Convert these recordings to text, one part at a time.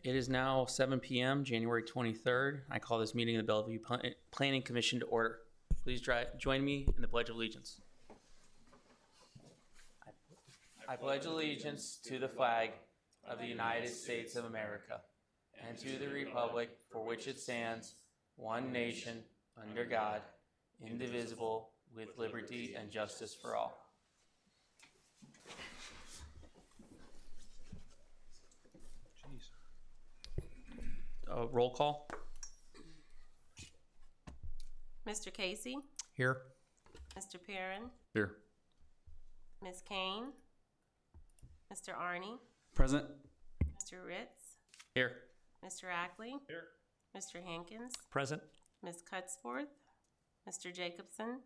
It is now 7 p.m., January 23rd. I call this meeting of the Bellevue Planning Commission to order. Please join me in the Pledge of Allegiance. I pledge allegiance to the flag of the United States of America and to the republic for which it stands, one nation, under God, indivisible, with liberty and justice for all. Roll call. Mr. Casey? Here. Mr. Perrin? Here. Ms. Kane? Mr. Arney? Present. Mr. Ritz? Here. Mr. Ackley? Here. Mr. Hankins? Present. Ms. Cutsforth? Mr. Jacobson?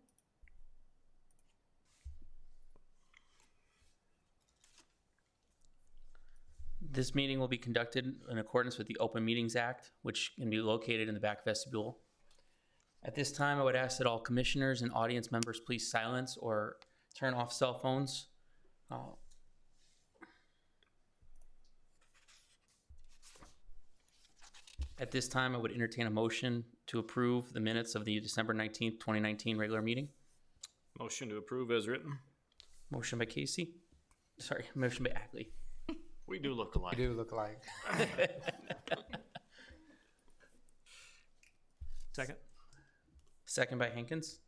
This meeting will be conducted in accordance with the Open Meetings Act, which can be located in the back vestibule. At this time, I would ask that all commissioners and audience members please silence or turn off cell phones. At this time, I would entertain a motion to approve the minutes of the December 19th, 2019 regular meeting. Motion to approve as written. Motion by Casey. Sorry, motion by Ackley. We do look alike. We do look alike. Second. Second by Hankins.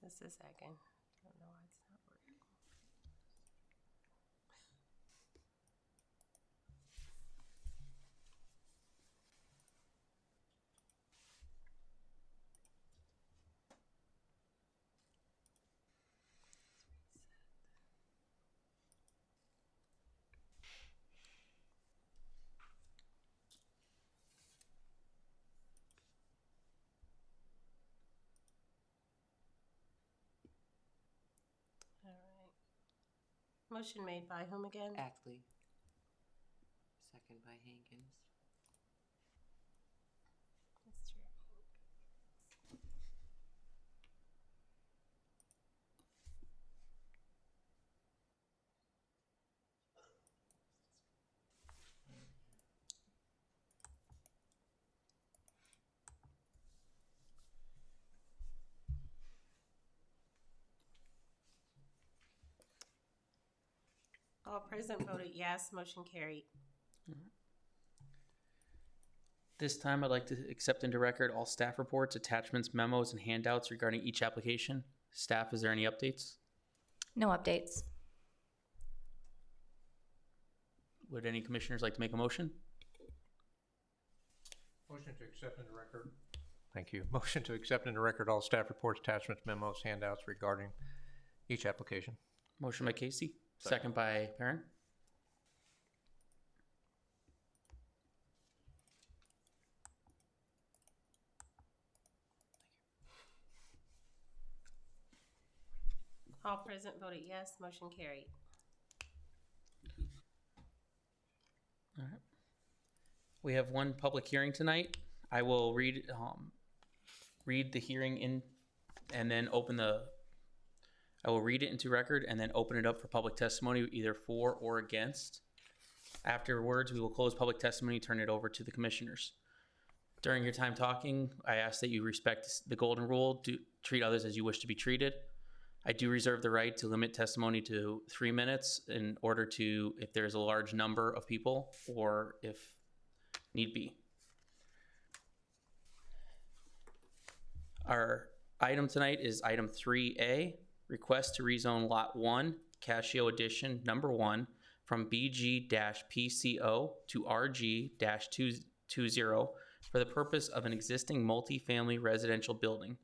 Just a second. I don't know why it's not working. All right. Motion made by whom again? Ackley. Second by Hankins. Mr. All present voted yes, motion carried. This time, I'd like to accept into record all staff reports, attachments, memos, and handouts regarding each application. Staff, is there any updates? No updates. Would any commissioners like to make a motion? Motion to accept into record. Thank you. Motion to accept into record all staff reports, attachments, memos, handouts regarding each application. Motion by Casey, second by Perrin. All present voted yes, motion carried. All right. We have one public hearing tonight. I will read the hearing in, and then I will read it into record and then open it up for public testimony, either for or against. Afterwards, we will close public testimony, turn it over to the commissioners. During your time talking, I ask that you respect the golden rule, treat others as you wish to be treated. I do reserve the right to limit testimony to 3 minutes in order to, if there's a large number of people or if need be. Our item tonight is item 3A, request to rezone Lot 1, Cascio Addition Number 1 from BG-PCO to RG-20 for the purpose of an existing multifamily residential building.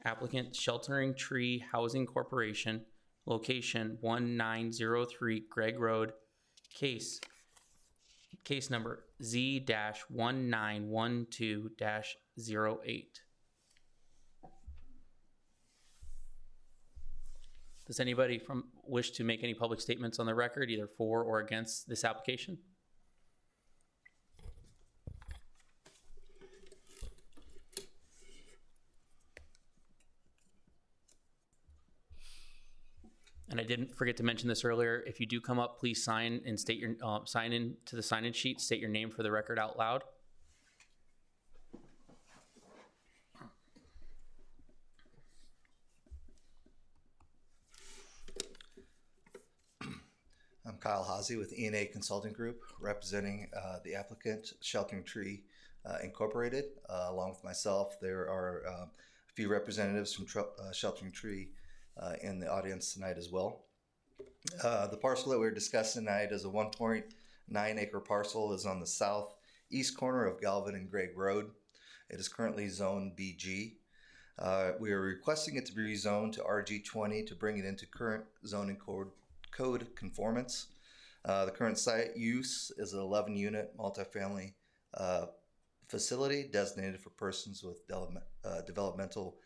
Applicant Sheltering Tree Housing Corporation, location 1903 Gregg Road, case case number Z-1912-08. Does anybody wish to make any public statements on the record, either for or against this application? And I didn't forget to mention this earlier. If you do come up, please sign and state your sign in to the sign-in sheet. State your name for the record out loud. I'm Kyle Hazy with E&A Consulting Group, representing the applicant Sheltering Tree Incorporated. Along with myself, there are a few representatives from Sheltering Tree in the audience tonight as well. The parcel that we're discussing tonight is a 1.9 acre parcel. Is on the southeast corner of Galvin and Gregg Road. It is currently zoned BG. We are requesting it to be rezoned to RG20 to bring it into current zoning code conformance. The current site use is an 11 unit multifamily facility designated for persons with developmental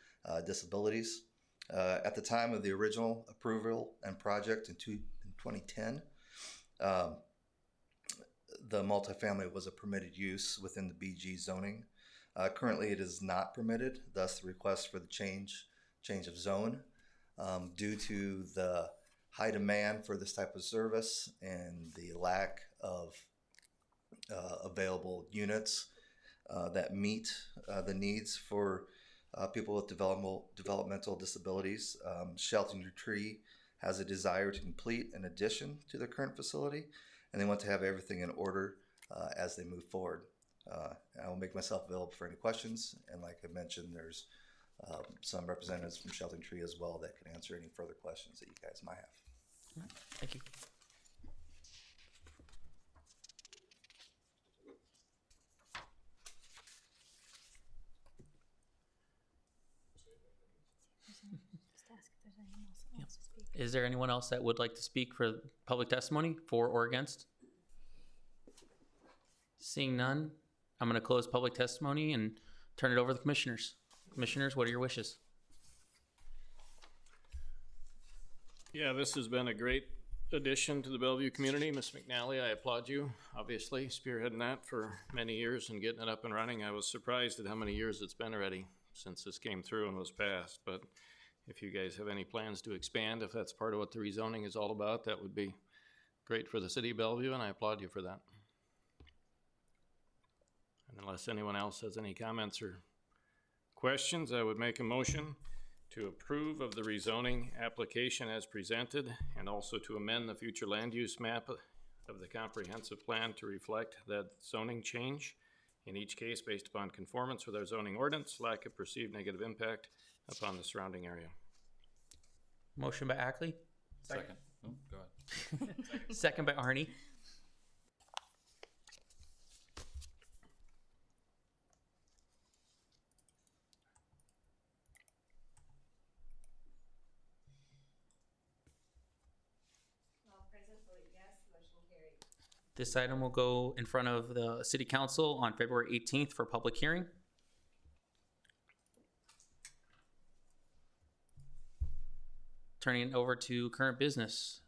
disabilities. At the time of the original approval and project in 2010, the multifamily was a permitted use within the BG zoning. Currently it is not permitted, thus the request for the change of zone due to the high demand for this type of service and the lack of available units that meet the needs for people with developmental disabilities. Sheltering Tree has a desire to complete an addition to their current facility, and they want to have everything in order as they move forward. I will make myself available for any questions, and like I mentioned, there's some representatives from Sheltering Tree as well that can answer any further questions that you guys might have. Thank you. Is there anyone else that would like to speak for public testimony, for or against? Seeing none, I'm going to close public testimony and turn it over to the commissioners. Commissioners, what are your wishes? Yeah, this has been a great addition to the Bellevue community. Ms. McNally, I applaud you, obviously, spearheading that for many years and getting it up and running. I was surprised at how many years it's been already since this came through and was passed. But if you guys have any plans to expand, if that's part of what the rezoning is all about, that would be great for the city of Bellevue, and I applaud you for that. And unless anyone else has any comments or questions, I would make a motion to approve of the rezoning application as presented, and also to amend the future land use map of the comprehensive plan to reflect that zoning change, in each case based upon conformance with our zoning ordinance, lack of perceived negative impact upon the surrounding area. Motion by Ackley. Second. Oh, go ahead. Second by Arnie. This item will go in front of the City Council on February 18th for public hearing. Turning it over to current business.